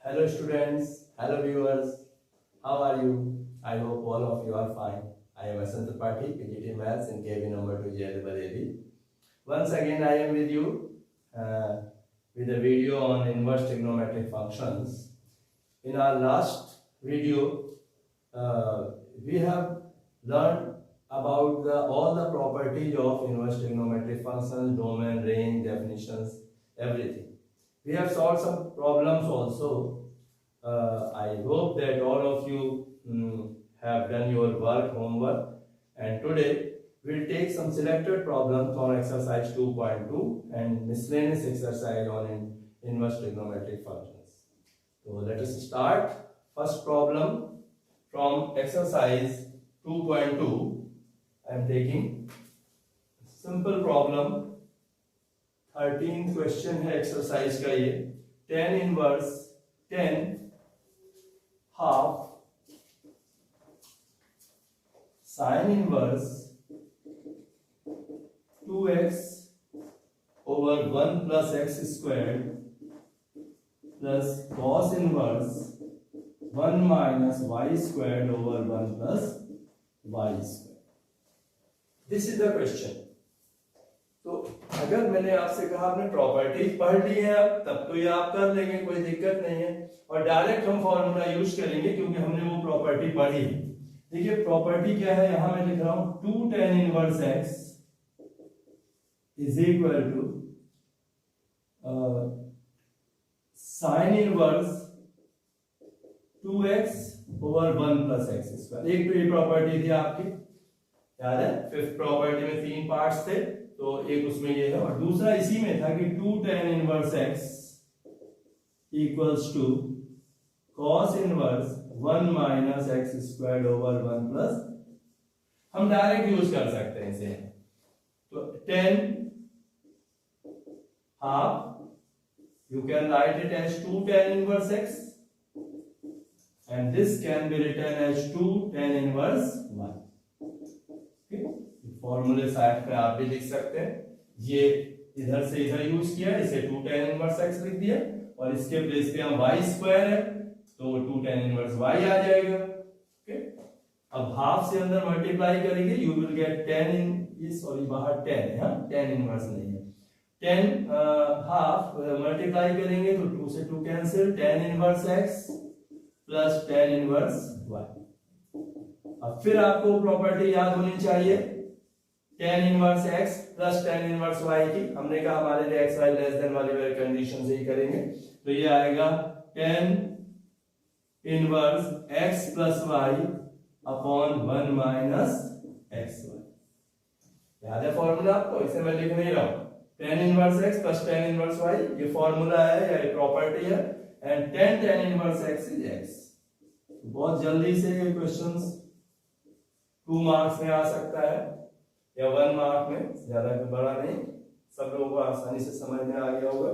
Hello students, hello viewers, how are you? I hope all of you are fine. I am Asant Tripathi, PGT Maths in KB number 2 JLAB. Once again I am with you with a video on inverse trigonometric functions. In our last video, we have learned about all the properties of inverse trigonometric functions, domain, range, definitions, everything. We have solved some problems also. I hope that all of you have done your work, homework, and today we'll take some selected problems on exercise 2.2 and miscellaneous exercise on inverse trigonometric functions. So let us start. First problem from exercise 2.2. I am taking simple problem. 13th question है exercise का ये 10 inverse 10 half sine inverse 2x over 1 plus x square plus cos inverse 1 minus y square over 1 plus y square. This is the question. तो अगर मैंने आपसे कहा आपने properties पढ़ ली है अब तब तो ये आप कर लेंगे, कोई दिक्कत नहीं है. और डायरेक्ट हम फॉर्मूला यूज करेंगे क्योंकि हमने वो प्रॉपर्टी पढ़ी है. देखिए प्रॉपर्टी क्या है, यहां मैं लिख रहा हूं 2 tan inverse x is equal to sine inverse 2x over 1 plus x square. एक तो ये प्रॉपर्टी थी आपकी, याद है, फिफ्थ प्रॉपर्टी में 3 पार्ट्स थे, तो एक उसमें ये है. और दूसरा इसी में था कि 2 tan inverse x equals to cos inverse 1 minus x square over 1 plus. हम डायरेक्ट यूज कर सकते हैं इसे. तो 10 half you can write it as 2 tan inverse x and this can be written as 2 tan inverse y. फॉर्मूले side पे आप भी लिख सकते हैं. ये इधर से इधर यूज किया, इसे 2 tan इनवर्स x लिख दिया और इसके प्लेस पे हम y स्क्वायर है तो 2 tan इनवर्स y आ जाएगा. ओके, अब हाफ से अंदर मल्टीप्लाई करेंगे, यू विल गेट 10 इन ये सॉरी बाहर 10 है, हां 10 इनवर्स नहीं है. 10 हाफ मल्टीप्लाई करेंगे तो 2 से 2 cancel, tan inverse x plus tan inverse y. अब फिर आपको प्रॉपर्टी याद होनी चाहिए tan inverse x plus tan inverse y की. हमने कहा हमारे लिए x y लेस देन वाली कंडीशन से ही करेंगे, तो ये आएगा tan inverse x plus y upon 1 minus xy. याद है फॉर्मूला आपको, इसे मैं लिख नहीं रहा हूं. tan inverse x plus tan inverse y ये फॉर्मूला है या ये प्रॉपर्टी है, and tan inverse x is x. बहुत जल्दी से ये क्वेश्चंस 2 मार्क्स में आ सकता है या 1 मार्क में, ज्यादा बड़ा नहीं, सब लोगों को आसानी से समझ में आ गया होगा.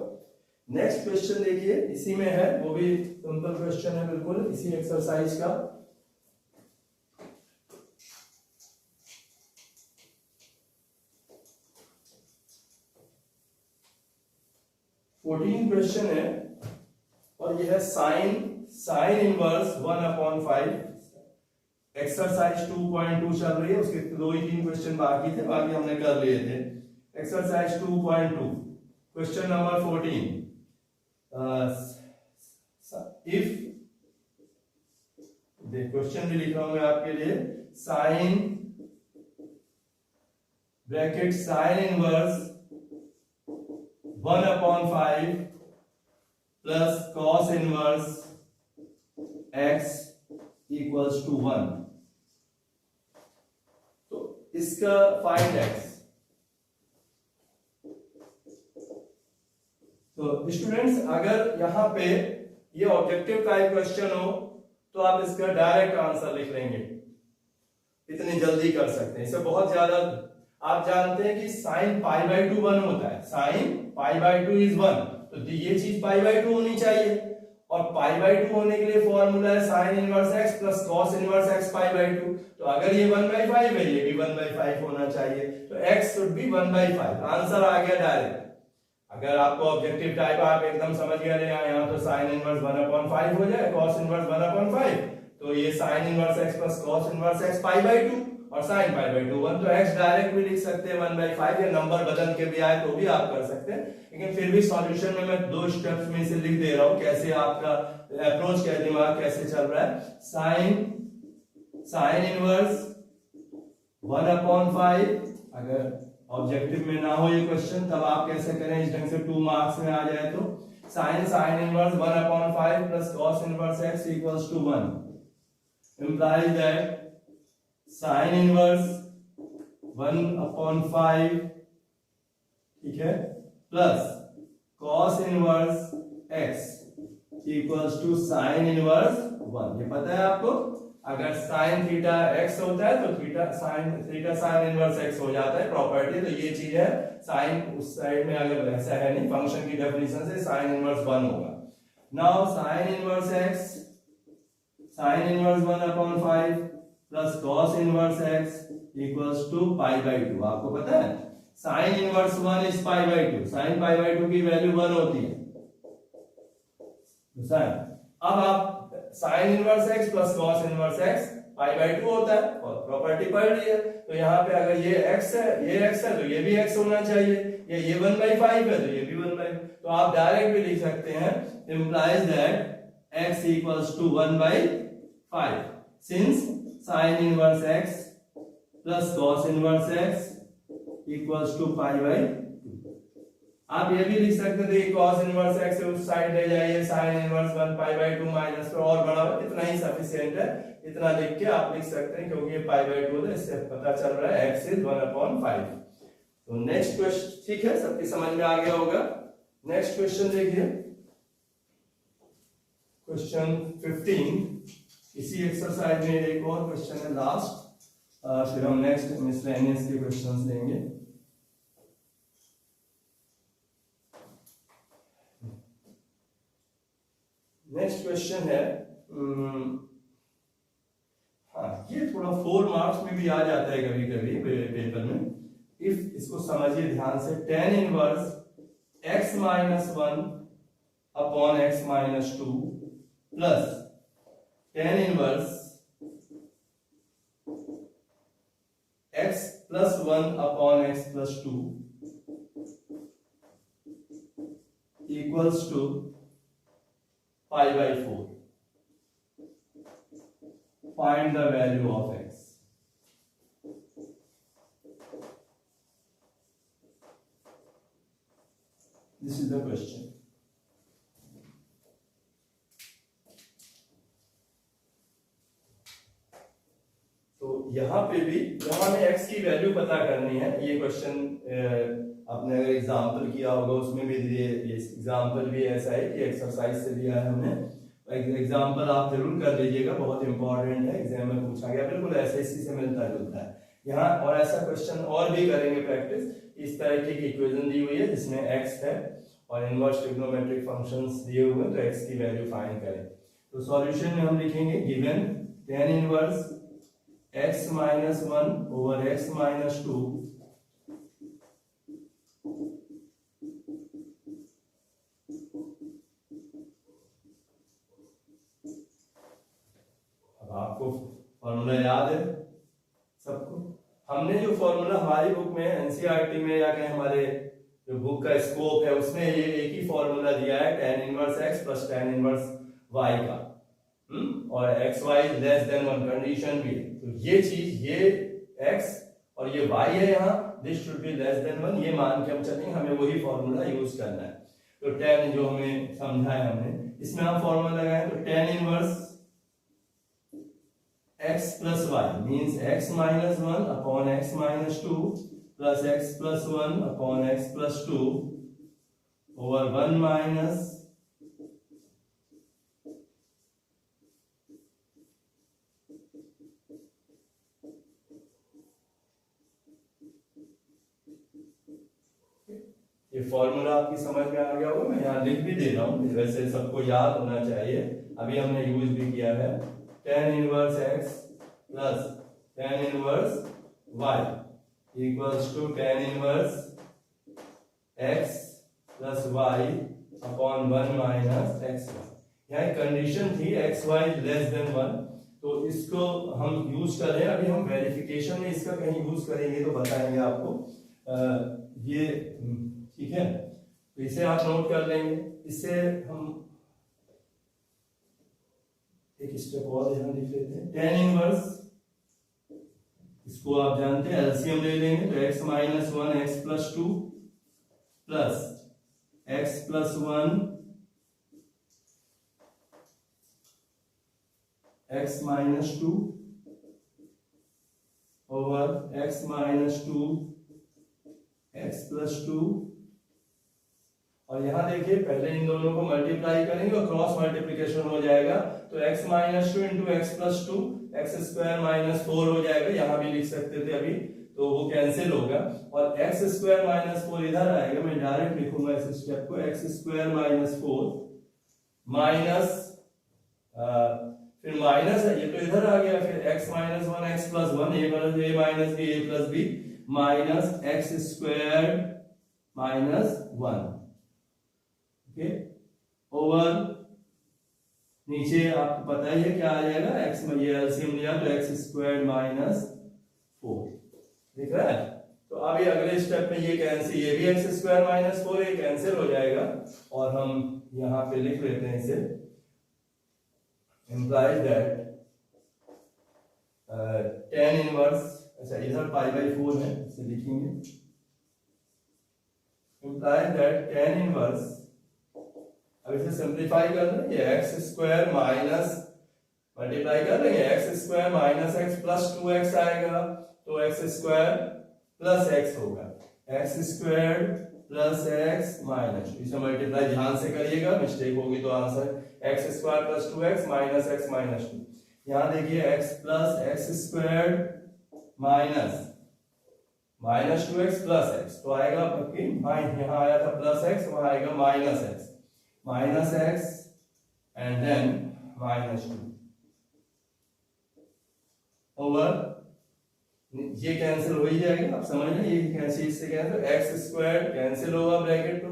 नेक्स्ट क्वेश्चन देखिए, इसी में है, वो भी सिंपल क्वेश्चन है बिल्कुल इसी एक्सरसाइज का. फोर्टीन क्वेश्चन है और यह है साइन इनवर्स 1/5. एक्सरसाइज 2.2 चल रही है, उसके 2 ही 3 क्वेश्चन बाकी थे, बाकी हमने कर लिए थे. Exercise 2.2 question number 14. If question भी लिख रहा हूं मैं आपके लिए. Sine bracket sine inverse 1/5 plus cos inverse x equals to 1. तो इसका फाइंड x. तो स्टूडेंट्स अगर यहां पे ये ऑब्जेक्टिव का एक क्वेश्चन हो तो आप इसका डायरेक्ट आंसर लिख लेंगे, इतनी जल्दी कर सकते हैं. इसे बहुत ज्यादा आप जानते हैं कि साइन π/2 1 होता है, साइन π/2 इज 1, तो ये चीज π/2 होनी चाहिए. और π/2 होने के लिए फॉर्मूला है sign inverse x plus cos inverse x π/2. तो अगर ये 1/5 है, ये भी 1/5 होना चाहिए, तो x शुड बी 1/5. आंसर आ गया डायरेक्ट. अगर आपको ऑब्जेक्टिव टाइप आप एकदम समझ गए यहाँ तो साइन इनवर्स 1/5 हो जाए, कॉस इनवर्स 1/5, तो ये sign inverse x plus cos inverse x π/2 और साइन π/2 1, तो x डायरेक्ट भी लिख सकते हैं 1/5, या नंबर बदल के भी आए तो भी आप कर सकते हैं, लेकिन फिर भी सॉल्यूशन में मैं 2 स्टेप्स में से लिख दे रहा हूं कैसे आपका अप्रोच क्या दिमाग कैसे चल रहा है। साइन इनवर्स 1/5, अगर ऑब्जेक्टिव में ना हो ये क्वेश्चन तब आप कैसे करें इस ढंग से 2 मार्क्स में आ जाए तो sine inverse 1/5 plus cos inverse x equals to 1 implies that sin inverse 1/5, ठीक है, plus cos inverse x equals to sin inverse 1। ये पता है आपको, अगर sin थीटा x होता है तो थीटा sin इनवर्स x हो जाता है प्रॉपर्टी, तो ये चीज है sin उस साइड में अगर वैसा है नहीं, फंक्शन की डेफिनेशन से sin इनवर्स 1 होगा। Now sin inverse x sin inverse 1/5 plus cos inverse x equals to π/2। आपको पता है sin इनवर्स 1 इज π/2, sin π/2 की वैल्यू 1 होती है। अब आप sign inverse x plus cos inverse x π/2 होता है और प्रॉपर्टी पढ़ ली है, तो यहाँ पे अगर ये x है तो ये भी x होना चाहिए, ये 1/5 है तो ये भी 1/5, तो आप डायरेक्ट भी लिख सकते हैं implies that x equals to 1/5 since sin inverse x plus cos inverse x equals to π/2। आप ये भी लिख सकते थे cos इनवर्स x उस साइड ले जाइए, sin इनवर्स 1 π/2 माइनस और बड़ा इतना ही सफिशिएंट है, इतना लिख के आप लिख सकते हैं क्योंकि ये π/2 है, इससे पता चल रहा है x इज 1/5। तो नेक्स्ट क्वेश्चन, ठीक है, सबकी समझ में आ गया होगा। नेक्स्ट क्वेश्चन देखिए, क्वेश्चन 15। इसी एक्सरसाइज में एक और क्वेश्चन है लास्ट, फिर हम नेक्स्ट मिसलेनियस के क्वेश्चंस लेंगे। नेक्स्ट क्वेश्चन है, हाँ ये थोड़ा 4 मार्क्स में भी आ जाता है कभी कभी पेपर में। इफ इसको समझिए ध्यान से, tan inverse x minus 1 upon x minus 2 plus tan inverse x plus 1 upon x plus 2 equals to π/4। Find the value of x। This is the question। तो यहां पे भी जब हमें x की वैल्यू पता करनी है, ये क्वेश्चन आपने अगर एग्जाम्पल किया होगा उसमें भी ये एग्जाम्पल भी ऐसा है कि एक्सरसाइज से लिया है हमने, एग्जाम्पल आप जरूर कर लीजिएगा, बहुत इंपॉर्टेंट है, एग्जाम में पूछा गया, बिल्कुल एसएससी से मिलता जुलता है यहाँ। और ऐसा क्वेश्चन और भी करेंगे प्रैक्टिस, इस तरह की इक्वेशन दी हुई है जिसमें x है और इनवर्स ट्रिग्नोमेट्रिक फंक्शंस दिए हुए हैं, तो x की वैल्यू फाइंड करें। तो सॉल्यूशन में हम लिखेंगे given tan inverse x minus 1 over x minus 2 आपको फॉर्मूला याद है सबको? हमने जो फॉर्मूला हमारी बुक में एनसीईआरटी में या कहीं हमारे जो बुक का स्कोप है उसमें ये एक ही फॉर्मूला दिया है tan inverse x plus tan inverse y का, और x y less than 1 condition भी है। तो ये चीज, ये x और ये y है यहाँ, this should be less than 1, ये मान के हम चलेंगे, हमें वही फॉर्मूला यूज करना है। तो tan जो हमें समझा है हमने, इसमें हम फॉर्मूला लगाए तो tan inverse x plus y means x minus 1 upon x minus 2 plus x plus 1 upon x plus 2 over 1 minus ये फॉर्मूला आपकी समझ में आ गया होगा, मैं यहाँ लिख भी दे रहा हूँ, वैसे सबको याद होना चाहिए, अभी हमने यूज भी किया है। tan inverse x plus tan inverse y equals to tan inverse x plus y upon 1 minus x y. यहाँ कंडीशन थी एक्स वाई लेस देन 1, तो इसको हम यूज कर रहे हैं। अभी हम वेरिफिकेशन में इसका कहीं यूज करेंगे तो बताएंगे आपको। ये ठीक है, तो इसे आप नोट कर लेंगे। इससे हम एक स्टेप और यहाँ लिख लेते हैं, टेन इनवर्स, इसको आप जानते हैं एलसीएम ले लेंगे, तो x minus 1 x plus 2 plus x plus 1 x minus 2 over x minus 2 x plus 2। और यहां देखिए पहले इन दोनों को मल्टीप्लाई करेंगे और क्रॉस मल्टीप्लिकेशन हो जाएगा, तो x minus 2 into x plus 2 x square minus 4 हो जाएगा। यहां भी लिख सकते थे अभी, तो वो कैंसिल होगा और एक्स स्क्वायर माइनस 4 इधर आएगा। मैं डायरेक्ट लिखूंगा इस स्टेप को, एक्स स्क्वायर माइनस 4 माइनस फिर माइनस है, ये तो इधर आ गया, फिर x minus 1 x plus 1 a plus a minus b a plus b minus x square minus 1, okay, over नीचे आपको पता ही है क्या आ जाएगा, x में ये एलसीएम लिया तो एक्स स्क्वायर माइनस 4, दिख रहा है। तो अभी अगले स्टेप में ये कैंसिल, ये भी एक्स स्क्वायर माइनस 4 ये कैंसिल हो जाएगा और हम यहाँ पे लिख लेते हैं इसे, implies that tan इनवर्स, अच्छा इधर पाई बाई 4 है, इसे लिखेंगे, implies that tan इनवर्स, अब इसे सिंप्लीफाई कर लेंगे, एक्स स्क्वायर माइनस मल्टीप्लाई कर लेंगे, x square minus x plus 2x आएगा, तो एक्स स्क्वायर प्लस एक्स होगा, x square plus x minus, इसे मल्टीप्लाई ध्यान से करिएगा, मिस्टेक होगी तो answer x square plus 2x minus x minus 2। यहां देखिए x plus x square minus minus 2x plus x, तो आएगा आपकी यहाँ आया था प्लस x, वहां आएगा minus x and then minus 2 over, ये कैंसिल हो ही जाएगा, आप समझ रहे हैं, ये कैंसिल इससे कैंसिल, एक्स स्क्वायर कैंसिल होगा ब्रैकेट तो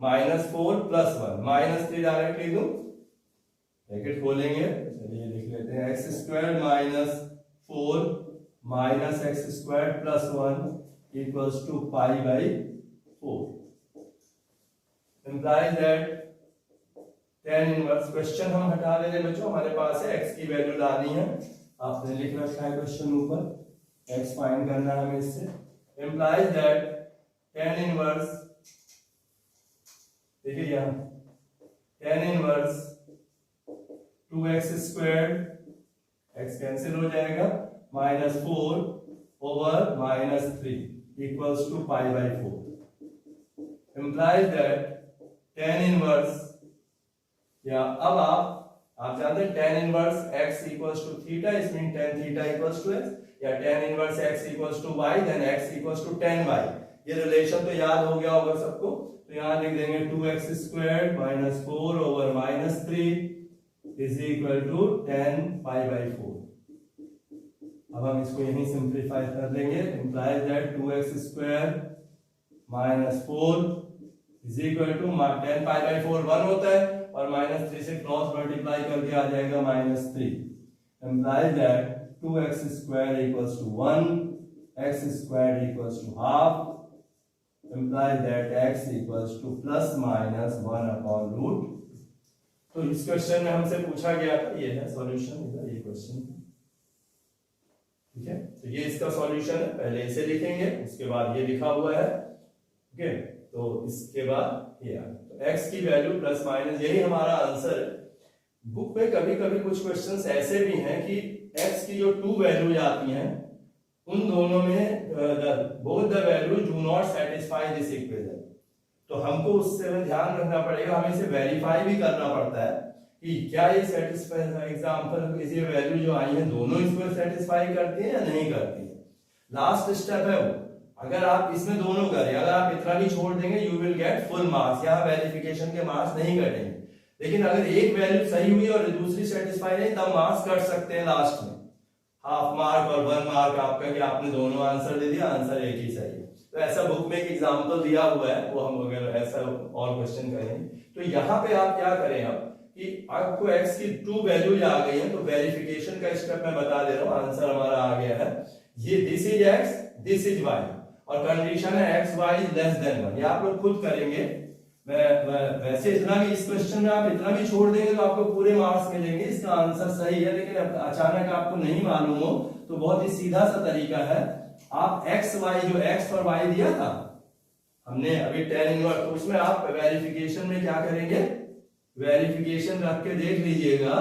माइनस 4 प्लस 1 माइनस 3 डायरेक्ट लिख दूं, ब्रैकेट खोलेंगे, चलिए लिख लेते हैं, x square minus 4 minus x square plus 1 equals to pi by 4, implies that tan inverse, question हम हटा दे रहे बच्चों, हमारे पास है x की वैल्यू लानी है, आपने लिख रखा है क्वेश्चन ऊपर, x फाइंड करना है हमें इससे, implies that tan इनवर्स, देखिए यहाँ tan inverse 2x square, x cancel हो जाएगा, minus 4 over minus 3 equals to pi by 4, implies that tan inverse, या अब आप जानते हैं tan inverse x equals to theta, इसमें tan theta equals to x, या tan inverse x equals to y then x equals to tan y, ये relation तो याद हो गया होगा सबको, तो यहां लिख देंगे 2x square minus 4 over minus 3 is equal to tan pi by 4। अब हम इसको यहीं सिंप्लीफाई कर लेंगे, implies that 2x square minus 4 is equal to tan pi by 4 1 होता है और माइनस 3 से क्रॉस मल्टीप्लाई करके आ जाएगा minus 3, implies that 2x square equals to 1, x square equals to half, implies that x equals to plus minus 1 upon root। तो इस question में हमसे पूछा गया था, ये है सॉल्यूशन, इधर ये क्वेश्चन, ठीक है, तो ये इसका सॉल्यूशन है, पहले इसे लिखेंगे उसके बाद ये लिखा हुआ है, ओके, तो इसके बाद ये तो x की वैल्यू प्लस माइनस, यही हमारा आंसर है। बुक में कभी कभी कुछ क्वेश्चंस ऐसे भी हैं कि x की जो 2 वैल्यूज आती हैं उन दोनों में both the value do not satisfy this equation, तो हमको उससे ध्यान रखना पड़ेगा, हमें इसे वेरीफाई भी करना पड़ता है कि क्या ये सेटिस्फाई, एग्जांपल इस ये वैल्यू जो आई है दोनों इसको सेटिस्फाई करती है या नहीं करती है। लास्ट स्टेप है वो, अगर आप इसमें दोनों करें, अगर आप इतना भी छोड़ देंगे you will get full marks, यहाँ वेरिफिकेशन के मार्क्स नहीं कटेंगे, लेकिन अगर एक वैल्यू सही हुई और दूसरी सेटिस्फाई नहीं तब मार्क्स कट सकते हैं लास्ट में, हाफ मार्क और 1 मार्क आपका कि आपने दोनों आंसर दे दिया, आंसर एक ही सही है। तो ऐसा बुक में एक एग्जांपल दिया हुआ है, वो हम अगर ऐसा और क्वेश्चन करेंगे तो यहाँ पे आप क्या करें अब कि आपको x की 2 वैल्यूज आ गई है, तो वेरिफिकेशन का स्टेप मैं बता दे रहा हूँ, आंसर हमारा आ गया है। ये this is x, this is y, और कंडीशन है x y लेस देन 1। ये आप लोग खुद करेंगे। वैसे इतना भी इस क्वेश्चन में आप इतना भी छोड़ देंगे तो आपको पूरे मार्क्स मिलेंगे, इसका आंसर सही है। लेकिन अचानक आपको नहीं मालूम हो तो बहुत ही सीधा सा तरीका है, आप x y जो x और y दिया था हमने अभी tan इनवर्स, तो उसमें आप वेरिफिकेशन में क्या करेंगे, वेरिफिकेशन रख के देख लीजिएगा।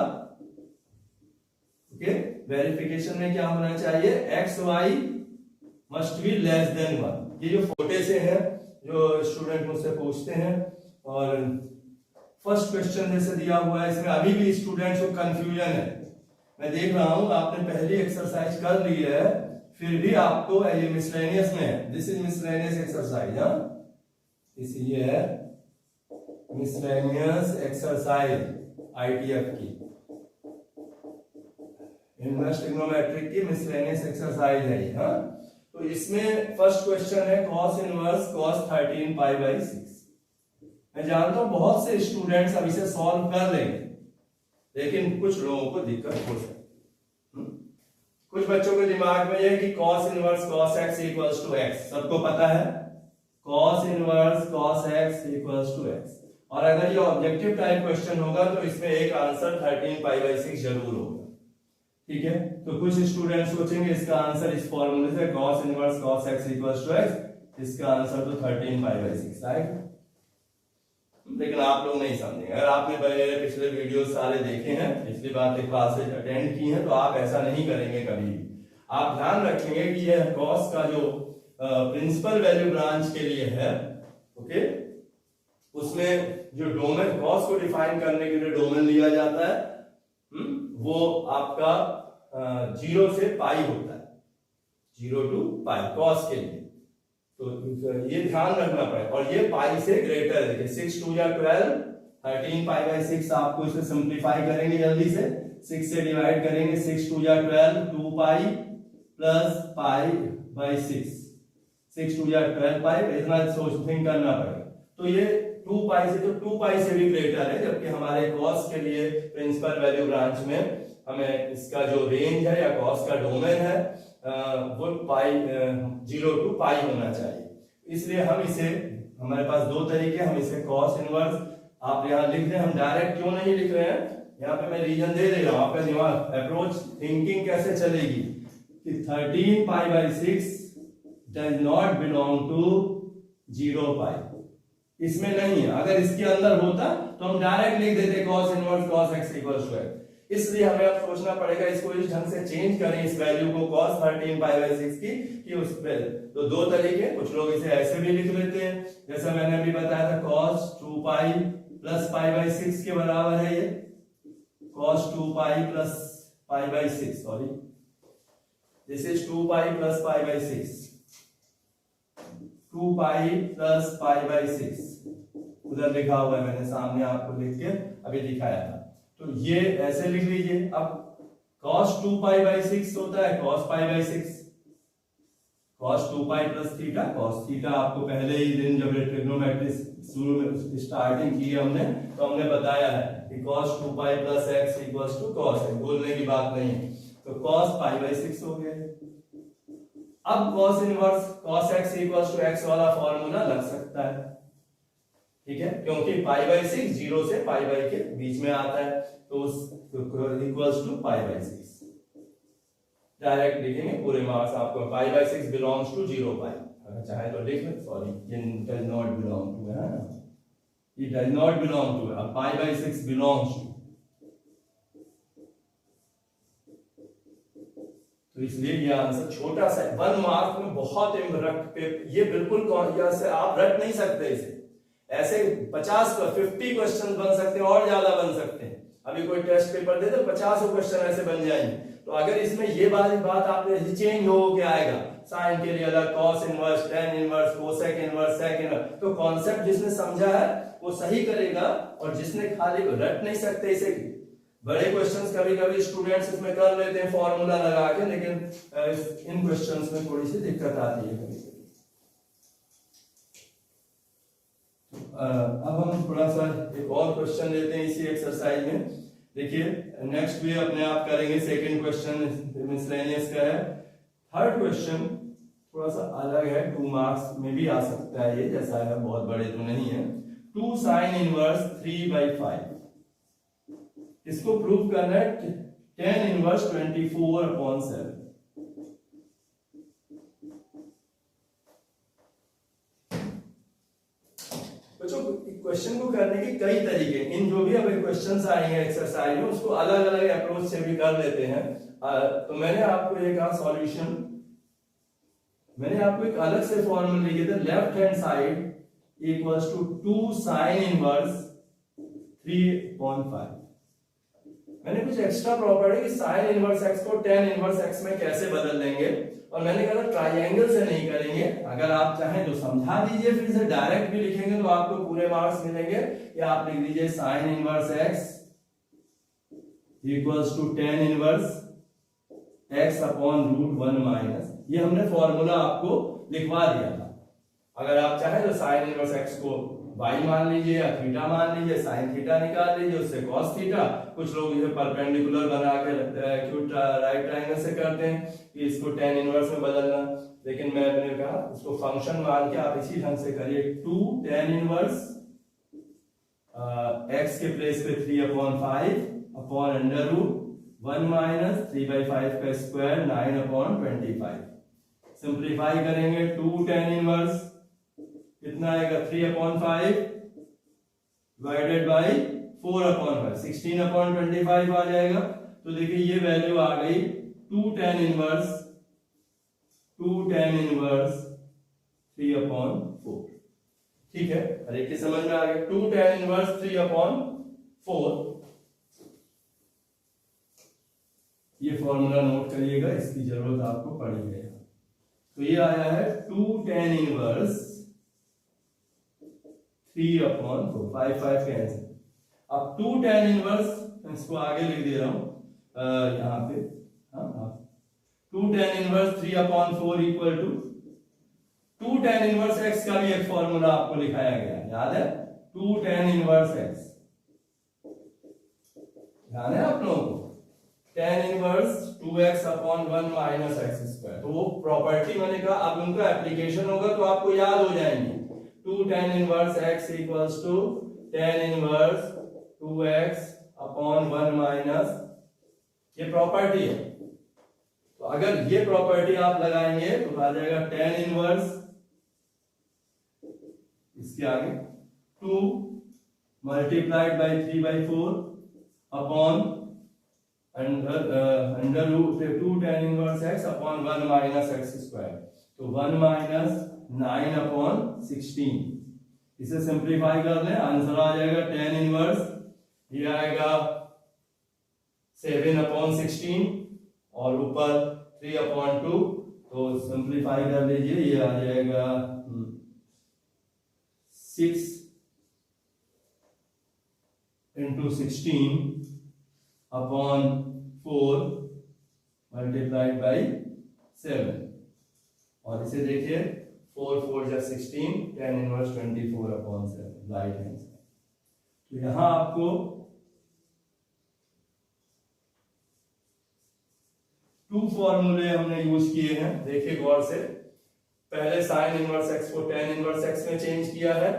ओके, वेरिफिकेशन में क्या होना चाहिए, x y must be less than 1। ये जो छोटे से हैं जो स्टूडेंट मुझसे पूछते हैं, और फर्स्ट क्वेश्चन जैसे दिया हुआ है इसमें अभी भी स्टूडेंट्स को कंफ्यूजन है। मैं देख रहा हूं आपने पहली एक्सरसाइज कर ली है, फिर भी आपको ये मिसलेनियस में है, दिस इज मिसलेनियस एक्सरसाइज। हाँ, इसलिए है मिसलेनियस एक्सरसाइज आईटीएफ की, इनवर्स ट्रिग्नोमेट्रिक की मिसलेनियस एक्सरसाइज है ये। हाँ, तो इसमें फर्स्ट क्वेश्चन है cos inverse cos 13 pi by 6। मैं जानता हूं बहुत से स्टूडेंट्स अब इसे सॉल्व कर लेंगे, लेकिन कुछ लोगों को दिक्कत हो सकती है। कुछ बच्चों के दिमाग में यह है कि cos inverse cos x equals to x, सबको पता है cos inverse cos x equals to x। और अगर ये ऑब्जेक्टिव टाइप क्वेश्चन होगा तो इसमें एक आंसर 13 पाई बाई 6 जरूर होगा। ठीक है, तो कुछ स्टूडेंट सोचेंगे इसका आंसर इस फॉर्मूले से cos inverse cos x equals to x, इसका आंसर तो 13 पाई बाई 6 आएगा। लेकिन आप लोग नहीं समझेंगे। अगर आपने मेरे पिछले वीडियो सारे देखे हैं, पिछली बार के क्लासेज अटेंड की हैं, तो आप ऐसा नहीं करेंगे कभी भी। आप ध्यान रखेंगे कि यह cos का जो प्रिंसिपल वैल्यू ब्रांच के लिए है, ओके, उसमें जो डोमेन cos को डिफाइन करने के लिए डोमेन लिया जाता है, वो आपका 0 से पाई होता है, 0 टू पाई cos के लिए। तो ये ध्यान रखना पड़ेगा, और ये पाई से ग्रेटर है। देखिए 6 2 या 12, 13 पाई बाई 6 आपको इसे सिंप्लीफाई करेंगे जल्दी से, 6 से डिवाइड करेंगे, 6 2 या 12, 2 पाई प्लस पाई बाई 6, 6 2 या 12 पाई, इतना सोच थिंक करना पड़ेगा। तो ये 2 पाई से, तो 2 पाई से भी ग्रेटर है, जबकि हमारे cos के लिए प्रिंसिपल वैल्यू ब्रांच में हमें इसका जो रेंज है या cos का डोमेन है वो पाई 0 टू पाई होना चाहिए। इसलिए हम इसे, हमारे पास दो तरीके, हम इसे cos इनवर्स आप यहाँ लिख दें। हम डायरेक्ट क्यों नहीं लिख रहे हैं, यहाँ पे मैं रीजन दे दे रहा हूँ, आपका दिमाग अप्रोच थिंकिंग कैसे चलेगी कि 13 pi by 6 does not belong to 0 pi, इसमें नहीं है। अगर इसके अंदर होता तो हम डायरेक्ट लिख देते cos inverse cos x equals to x। इसलिए हमें अब सोचना पड़ेगा इसको इस ढंग से चेंज करें इस वैल्यू को cos 13 पाई बाई 6 की, कि उस पे तो दो तरीके, कुछ लोग इसे ऐसे भी लिख लेते हैं जैसा मैंने अभी बताया था, cos 2 pi plus pi by 6 के बराबर है ये, cos 2 pi plus pi by 6, sorry this is 2 pi plus pi by 6, 2 pi plus pi by 6 उधर लिखा हुआ है, मैंने सामने आपको लिख के अभी दिखाया था। तो ये ऐसे लिख लीजिए। अब cos 2 पाई बाई 6 होता है cos pi by 6, cos 2 pi plus theta, cos theta आपको पहले ही दिन जब ट्रिग्नोमेट्री शुरू में स्टार्टिंग की है हमने, तो हमने बताया है कि cos 2 pi plus x equals to cos है, बोलने की बात नहीं है। तो cos पाई बाई 6 हो गया। अब cos inverse cos x equals to x वाला फॉर्मूला लग सकता है, ठीक है, क्योंकि पाई बाई 6 0 से पाई बाई के बीच में आता है, तो equals to pi by 6 direct लिखेंगे, पूरे मार्क्स आपको। Pi by 6 belongs to 0 pi, अगर चाहे तो लिख लें, सॉरी ये डज नॉट बिलोंग टू है ना, ये डज नॉट बिलोंग टू, अब पाई बाई 6 बिलोंग्स टू, तो इसलिए ये आंसर छोटा सा 1 मार्क में बहुत रख पे, ये बिल्कुल से आप रट नहीं सकते इसे, ऐसे 50 50 क्वेश्चन बन सकते हैं और ज्यादा बन सकते हैं। अभी कोई टेस्ट पेपर दे तो 50 क्वेश्चन ऐसे बन जाएंगे। तो अगर इसमें ये बात आपने चेंज हो के आएगा, साइन के लिए अलग, cos inverse, tan inverse, cosec inverse, sec inverse, तो कॉन्सेप्ट जिसने समझा है वो सही करेगा, और जिसने खाली रट नहीं सकते इसे, बड़े क्वेश्चंस कभी कभी स्टूडेंट्स इसमें कर लेते हैं फॉर्मूला लगा के, लेकिन इन क्वेश्चंस में थोड़ी सी दिक्कत आती है कभी। अब हम थोड़ा सा एक और क्वेश्चन लेते हैं इसी एक्सरसाइज में। देखिए नेक्स्ट भी अपने आप करेंगे, सेकंड क्वेश्चन मिसलेनियस का है। थर्ड क्वेश्चन थोड़ा सा अलग है, 2 मार्क्स में भी आ सकता है ये, जैसा है बहुत बड़े तो नहीं है। 2 sin इनवर्स 3/5, इसको प्रूव करना है। tan inverse 24/7। बच्चों क्वेश्चन को करने के कई तरीके, इन जो भी अभी क्वेश्चंस आएंगे एक्सरसाइज में उसको अलग अलग अप्रोच से भी कर लेते हैं। तो मैंने आपको ये कहा सॉल्यूशन, मैंने आपको एक अलग से फॉर्मूला लिखे थे, left hand side equals to 2 sin inverse 3/5। मैंने कुछ एक्स्ट्रा प्रॉपर्टी कि sin इनवर्स x को tan इनवर्स x में कैसे बदल देंगे, और मैंने कहा ट्रायंगल से नहीं करेंगे। अगर आप चाहें तो समझा दीजिए, फिर से डायरेक्ट भी लिखेंगे तो आपको पूरे मार्क्स मिलेंगे। या आप लिख दीजिए sin inverse x equals to tan inverse x upon √1 minus, ये हमने फॉर्मूला आपको लिखवा दिया था। अगर आप चाहें तो sin इनवर्स x को y मान लीजिए या थीटा मान लीजिए, sin थीटा निकाल लीजिए, उससे cos थीटा। कुछ लोग इसे परपेंडिकुलर बना के एक्यूट राइट ट्रायंगल से करते हैं कि इसको tan इनवर्स में बदलना, लेकिन मैंने कहा इसको फंक्शन मान के आप इसी ढंग से करिए। 2 tan इनवर्स x के प्लेस पे 3/5 अपॉन √1 माइनस 3/5 का स्क्वायर 9/25। सिंप्लीफाई करेंगे 2 tan इनवर्स कितना आएगा 3/5 डिवाइडेड बाय 4/5, 16/25 आ जाएगा। तो देखिए ये वैल्यू आ गई 2 tan इनवर्स 3/4। ठीक है, हर एक की समझ में आ गया। 2 tan इनवर्स 3/4, ये फॉर्मूला नोट करिएगा, इसकी जरूरत आपको पड़ेगी। तो ये आया है 2 tan इनवर्स 3/4, 5 कैंसिल। अब 2 tan इनवर्स, इसको आगे लिख दे रहा हूं यहां पे, हाँ 2 tan inverse 3/4 equal to 2 tan inverse x का भी एक फॉर्मूला आपको लिखाया गया, याद है? 2 tan इनवर्स x, ध्यान है आप लोगों को? tan inverse 2x/1 minus x²। तो वो प्रॉपर्टी मैंने कहा अब उनका एप्लीकेशन होगा तो आपको याद हो जाएंगे। 2 tan inverse x equals to tan inverse 2x/1 minus, ये प्रॉपर्टी है। तो अगर ये प्रॉपर्टी आप लगाएंगे तो आ जाएगा tan इनवर्स, इसके आगे 2 multiplied by 3/4 upon under root 2 tan inverse x upon 1 minus x²। तो 1 माइनस 9/16, इसे सिंप्लीफाई कर लें, आंसर आ जाएगा tan इनवर्स, ये आएगा 7/16 और ऊपर 3/2। तो सिंप्लीफाई कर लीजिए, ये आ जाएगा 6 × 16 अपॉन 4 मल्टीप्लाइड बाई 7। और इसे देखिए 4 4 जा 16, tan inverse 24/7 right hand side. तो यहां आपको 2 फॉर्मूले हमने यूज किए हैं, देखिए गौर से। पहले sin इनवर्स x को tan इनवर्स x में चेंज किया है,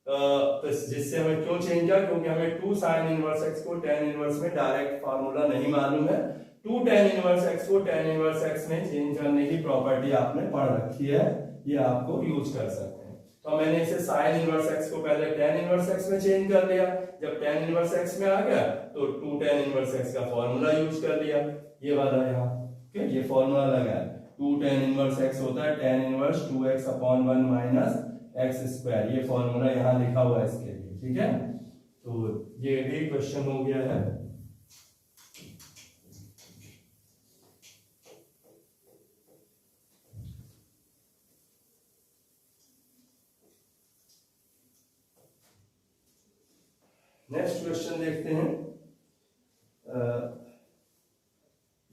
तो जिससे हमें क्यों चेंज किया, क्योंकि हमें 2 sin इनवर्स x को tan इनवर्स में डायरेक्ट फार्मूला नहीं मालूम है। 2 tan इनवर्स x को tan इनवर्स x में चेंज करने की प्रॉपर्टी आपने पढ़ रखी है, ये आपको यूज कर सकते हैं। तो मैंने इसे sin इनवर्स x को पहले tan इनवर्स x में चेंज कर लिया, जब tan इनवर्स x में आ गया तो 2 tan इनवर्स x का फॉर्मूला यूज कर लिया, ये वाला यहाँ, ठीक है, ये फॉर्मूला लगा है। 2 tan इनवर्स x होता है tan inverse 2x/1 minus x², ये फॉर्मूला यहाँ लिखा हुआ है इसके लिए, ठीक है। तो ये भी क्वेश्चन हो गया है। नेक्स्ट क्वेश्चन देखते हैं।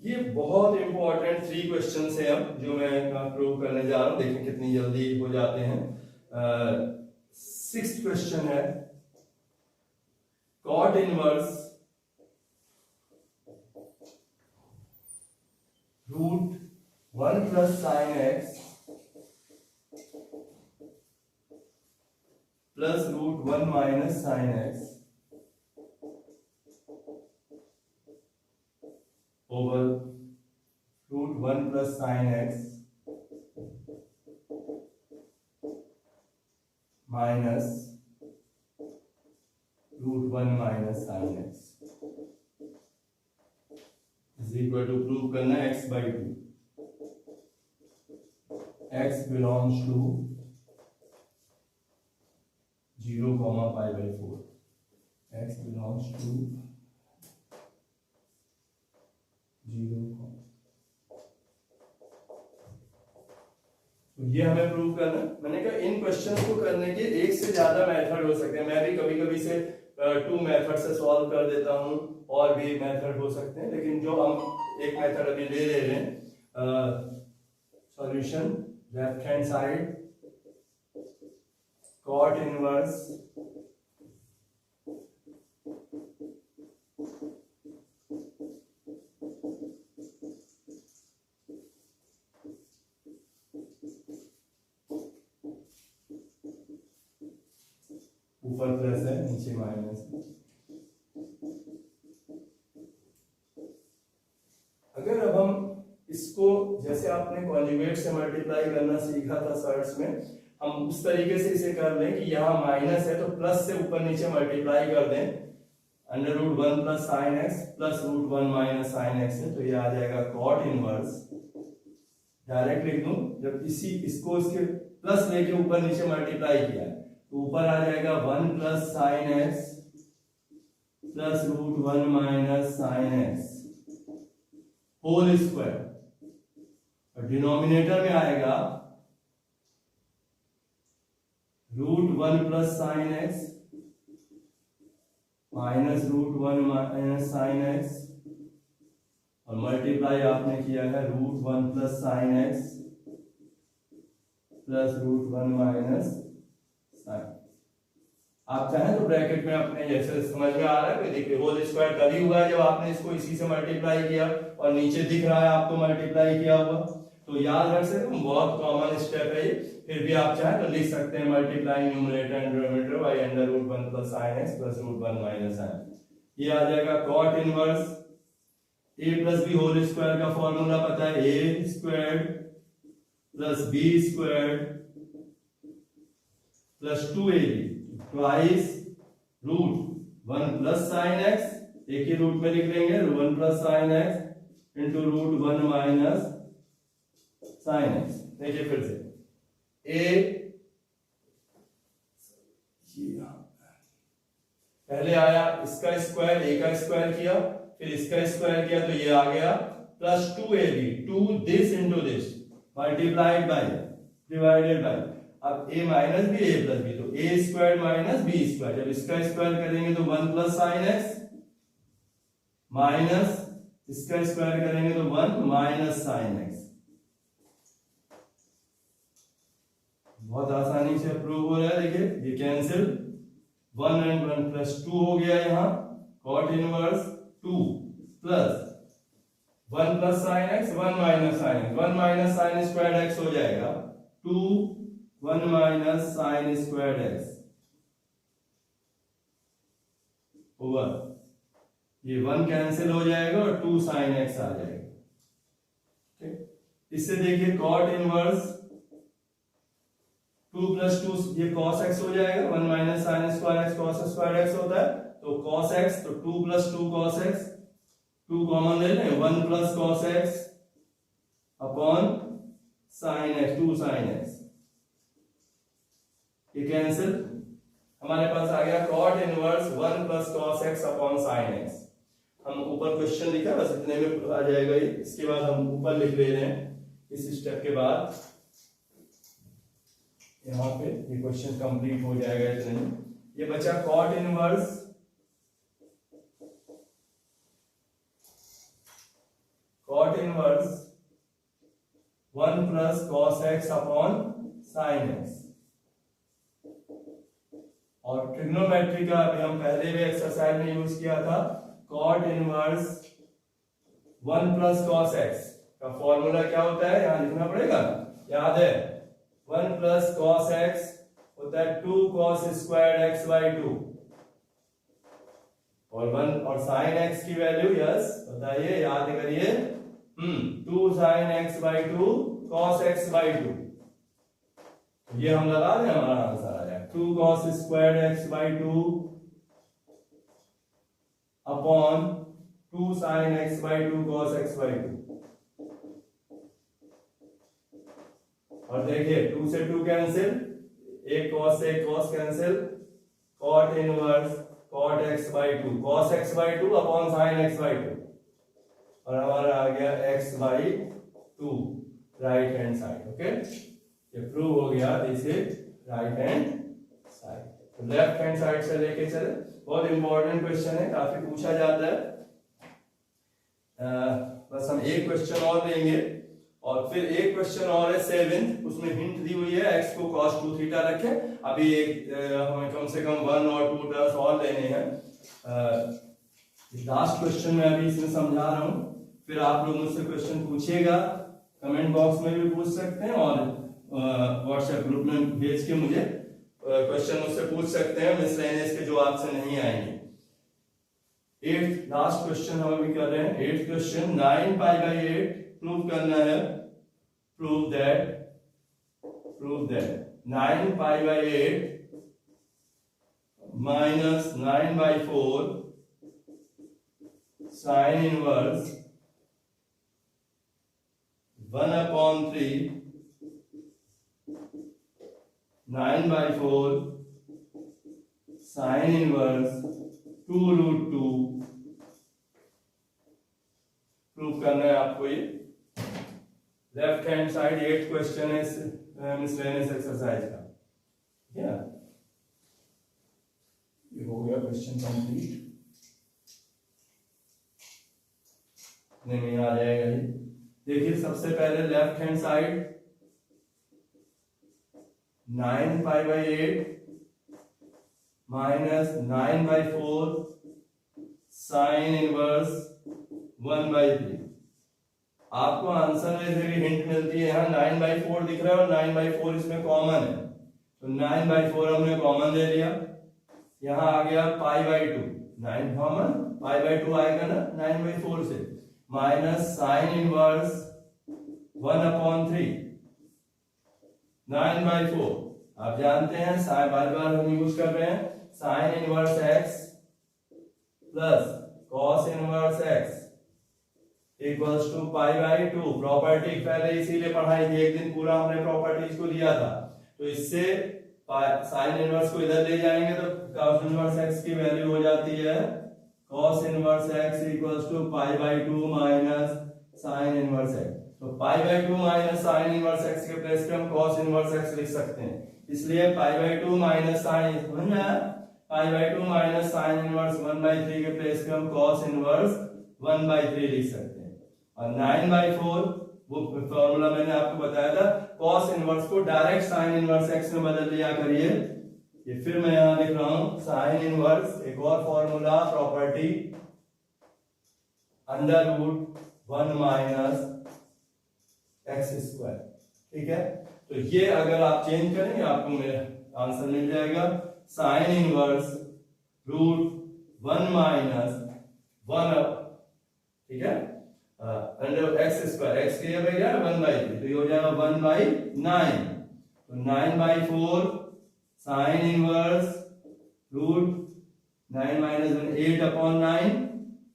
ये बहुत इंपॉर्टेंट 3 क्वेश्चन है अब जो मैं प्रूव करने जा रहा हूं, देखें कितनी जल्दी हो जाते हैं। सिक्स्थ क्वेश्चन है cot inverse root 1 plus sine x plus root 1 minus sine x over root 1 plus sine x minus root 1 minus sine x is equal to prove करना है x by 2. x belongs to 0, pi by 4. x belongs to 0. तो ये हमें prove करना। मैंने कहा इन question को करने के एक से ज्यादा मेथड हो सकते हैं। मैं भी कभी कभी से 2 मेथड से सॉल्व कर देता हूं, और भी मेथड हो सकते हैं, लेकिन जो हम एक मेथड अभी ले रहे हैं solution left hand side cot inverse ऊपर प्लस है नीचे माइनस है। अगर अब हम इसको जैसे आपने कॉन्जुगेट से मल्टीप्लाई करना सीखा था सर्ट्स में, हम उस तरीके से इसे कर लें कि यहाँ माइनस है तो प्लस से ऊपर नीचे मल्टीप्लाई कर दें। Under root 1 plus sine x plus root 1 minus sine x है, तो ये आ जाएगा कॉट इनवर्स। डायरेक्ट लिख दूं, जब इसको इसके प्लस लेके ऊपर नीचे मल्टीप्लाई किया तो ऊपर आ जाएगा 1 plus sine x plus root 1 minus sine x whole square, और डिनोमिनेटर में आएगा root 1 plus sine x minus root 1 minus sine x, और मल्टीप्लाई आपने किया है root 1 plus sine x plus root 1 minus sine. आप चाहें तो ब्रैकेट में अपने जैसे समझ में आ रहा है, देखिए होल स्क्वायर तभी हुआ है जब आपने इसको इसी से मल्टीप्लाई किया, और नीचे दिख रहा है आपको मल्टीप्लाई किया हुआ, तो याद रख सकते हैं, बहुत कॉमन स्टेप है ये। फिर भी आप चाहें तो लिख सकते हैं multiplying numerator and denominator by under root 1 plus sine x plus root 1 minus sine. ये आ जाएगा cot inverse a plus b whole square का फॉर्मूला पता है, a squared plus b squared plus 2ab twice root 1 plus sine x, एक ही रूट में लिख लेंगे 1 plus sine x into root 1 minus sine x. देखिए फिर से पहले आया इसका स्क्वायर, a का स्क्वायर किया, फिर इसका स्क्वायर किया तो ये आ गया plus 2ab, 2 this into this multiplied by divided by, अब a minus b a plus b, तो a square minus b square, जब इसका स्क्वायर करेंगे तो 1 प्लस साइन एक्स माइनस इसका स्क्वायर करेंगे तो 1 माइनस साइन एक्स। बहुत आसानी से प्रूव हो रहा है, देखिए ये कैंसिल, 1 एंड 1 प्लस 2 हो गया यहाँ, cot inverse 2 plus 1 plus sine x 1 minus sine x, 1 minus sine square x हो जाएगा 2 1 minus sine square x over ये 1 कैंसिल हो जाएगा और 2 साइन एक्स आ जाएगा। ठीक, इससे देखिए कॉट इनवर्स 2 प्लस 2 ये cos x हो जाएगा, 1 minus sine square x cos square x होता है, तो cos x तो 2 प्लस 2 cos x, 2 कॉमन ले लें, 1 plus cos x upon sine x, 2 sine x, ये कैंसिल, हमारे पास आ गया cot inverse 1 plus cos x upon sine x। हम ऊपर क्वेश्चन लिखा बस इतने में आ जाएगा ये। इसके बाद हम ऊपर लिख ले रहे हैं इस स्टेप के बाद, यहाँ पे ये क्वेश्चन कंप्लीट हो जाएगा इतने में। ये बचा cot inverse cot inverse 1 plus cos x upon sine x, और ट्रिग्नोमेट्री का अभी हम पहले भी एक्सरसाइज में यूज किया था, cot inverse 1 plus cos x का फॉर्मूला क्या होता है, यहां लिखना पड़ेगा, याद है, 1 प्लस कॉस एक्स होता है 2 कॉस स्क्वायर एक्स बाई 2, और 1 और साइन एक्स की वैल्यू, यस बताइए, याद करिए, 2 sine x by 2 cos x by 2, ये हम लगा दें, हमारा आंसर आ जाए 2 cos square x by 2 upon 2 sin x by 2 cos x by 2। और देखिए 2 से 2 कैंसिल, एक cos से एक cos cancel, cot inverse cot x by 2 cos x by 2 upon sin x by 2, और हमारा आ गया x by 2 right hand side. Okay, ये प्रूव हो गया, this is right hand side. तो लेफ्ट हैंड साइड से लेके चले, बहुत इंपॉर्टेंट क्वेश्चन है, काफी पूछा जाता है। बस हम एक क्वेश्चन और लेंगे, और फिर एक क्वेश्चन और है 7, उसमें हिंट दी हुई है x को cos 2 थीटा रखे। अभी एक हमें कम से कम 1 और 2 टर्म्स और लेने हैं। लास्ट क्वेश्चन में अभी इसमें समझा रहा हूं, फिर आप लोग मुझसे क्वेश्चन पूछिएगा, कमेंट बॉक्स में भी पूछ सकते हैं, और व्हाट्सएप ग्रुप में भेज के मुझे क्वेश्चन मुझसे पूछ सकते हैं, मिसलेनियस के जो आपसे नहीं आएंगे। 8th लास्ट क्वेश्चन हम अभी कर रहे हैं, 8th question, 9 pi by 8 prove करना है, prove that 9 pi by 8 minus 9 by 4 sine inverse 1 upon 3 9 by 4 sine inverse 2 root 2 prove करना है आपको। ये left hand side 8th question है मिसलेनियस एक्सरसाइज का, ठीक है। ये हो गया क्वेश्चन कंप्लीट, नहीं आ जाएगा ये। देखिए सबसे पहले left hand side 9 pi by 8 minus 9 by 4 sine inverse 1 by 3। आपको आंसर में से भी हिंट मिलती है, यहाँ 9 बाई 4 दिख रहा है और 9 बाई 4 इसमें कॉमन है, तो 9 बाई 4 हमने कॉमन ले लिया। यहाँ आ गया पाई बाई 2, 9 कॉमन, पाई बाई 2 आएगा ना 9 बाई 4 से, minus sine inverse 1 upon 3 9 by 4। आप जानते हैं साइन, बार बार हम यूज कर रहे हैं, sine inverse x plus cos inverse x equals to pi by 2। Property पहले इसीलिए पढ़ाई थी, एक दिन पूरा हमने प्रॉपर्टीज को लिया था। तो इससे साइन इनवर्स को इधर ले जाएंगे तो कॉस इनवर्स x की वैल्यू हो जाती है cos inverse x equals to pi by 2 minus sine inverse x। तो pi by 2 minus sine inverse x के प्लेस पे हम कॉस इनवर्स x लिख सकते हैं, इसलिए pi by 2 minus sine, pi by 2 minus sine inverse 1 by 3 के place पे हम कॉस इनवर्स 1 बाई 3 लिख सकते हैं। और 9 बाई 4 वो फॉर्मूला मैंने आपको बताया था, कॉस इनवर्स को डायरेक्ट साइन इनवर्स x में बदल लिया करिए। ये फिर मैं यहां लिख रहा हूं साइन इनवर्स, एक और formula property, under root 1 minus x square, ठीक है। तो ये अगर आप चेंज करेंगे आपको मेरा आंसर मिल जाएगा साइन इनवर्स रूट 1 माइनस 1, ठीक है, अंडर एक्स स्क्वायर, एक्स की जगह क्या है 1 बाई 3, तो ये हो जाएगा 1 बाई 9। तो 9 by 4 sine inverse root 9 minus 1 8 upon 9,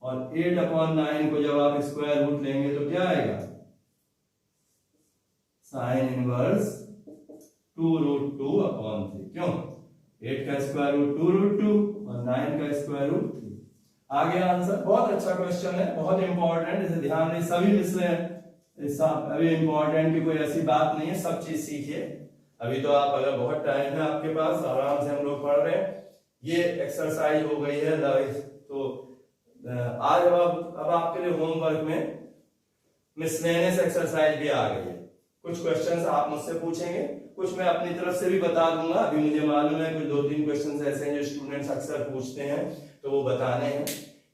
और 8 अपॉन 9 को जब आप स्क्वायर रूट लेंगे तो क्या आएगा साइन इनवर्स 2 रूट 2 अपॉन 3। क्यों, 8 का स्क्वायर रूट 2 रूट 2 और 9 का स्क्वायर रूट 3। आ गया आंसर। बहुत अच्छा क्वेश्चन है, बहुत इंपॉर्टेंट, इसे ध्यान दें सभी मिसले अभी इंपॉर्टेंट की कोई ऐसी बात नहीं है, सब चीज सीखिए। अभी तो आप अगर बहुत टाइम है आपके पास, आराम से हम लोग पढ़ रहे हैं। ये एक्सरसाइज हो गई है, तो आज अब आपके लिए होमवर्क में मिसलेनियस एक्सरसाइज भी आ गई है। कुछ क्वेश्चंस आप मुझसे पूछेंगे कुछ मैं अपनी तरफ से भी बता दूंगा। अभी मुझे मालूम है कुछ 2-3 क्वेश्चंस ऐसे हैं जो स्टूडेंट्स अक्सर पूछते हैं, तो वो बताने हैं।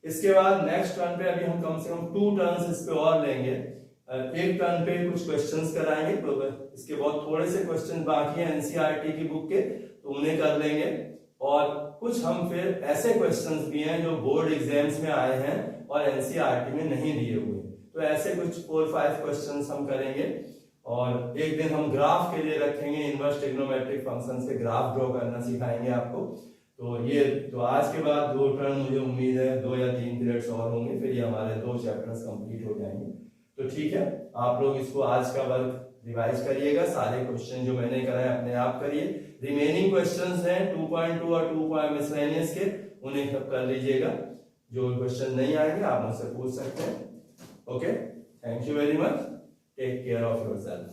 इसके बाद नेक्स्ट टर्न पे अभी हम कम से कम 2 टर्न्स इस पे और लेंगे। एक टर्न पे कुछ क्वेश्चंस कराएंगे, तो इसके बाद थोड़े से क्वेश्चन बाकी हैं एनसीईआरटी की बुक के, तो उन्हें कर लेंगे। और कुछ हम फिर ऐसे क्वेश्चंस भी हैं जो बोर्ड एग्जाम्स में आए हैं और एनसीईआरटी में नहीं दिए हुए, तो ऐसे कुछ 4-5 क्वेश्चंस हम करेंगे। और एक दिन हम ग्राफ के लिए रखेंगे, इनवर्स ट्रिग्नोमेट्रिक फंक्शंस के ग्राफ ड्रॉ करना सिखाएंगे आपको। तो आज के बाद 2 टर्न मुझे उम्मीद है 2 या 3 पीरियड्स और होंगे, फिर ये हमारे 2 चैप्टर्स कंप्लीट हो जाएंगे। तो ठीक है, आप लोग इसको आज का वर्क रिवाइज करिएगा, सारे क्वेश्चन जो मैंने कराए अपने आप करिए। रिमेनिंग क्वेश्चंस हैं 2.2 और 2 मिसलेनियस के, उन्हें सब कर लीजिएगा। जो क्वेश्चन नहीं आएंगे आप मुझसे पूछ सकते हैं। Okay, thank you very much, take care of yourself.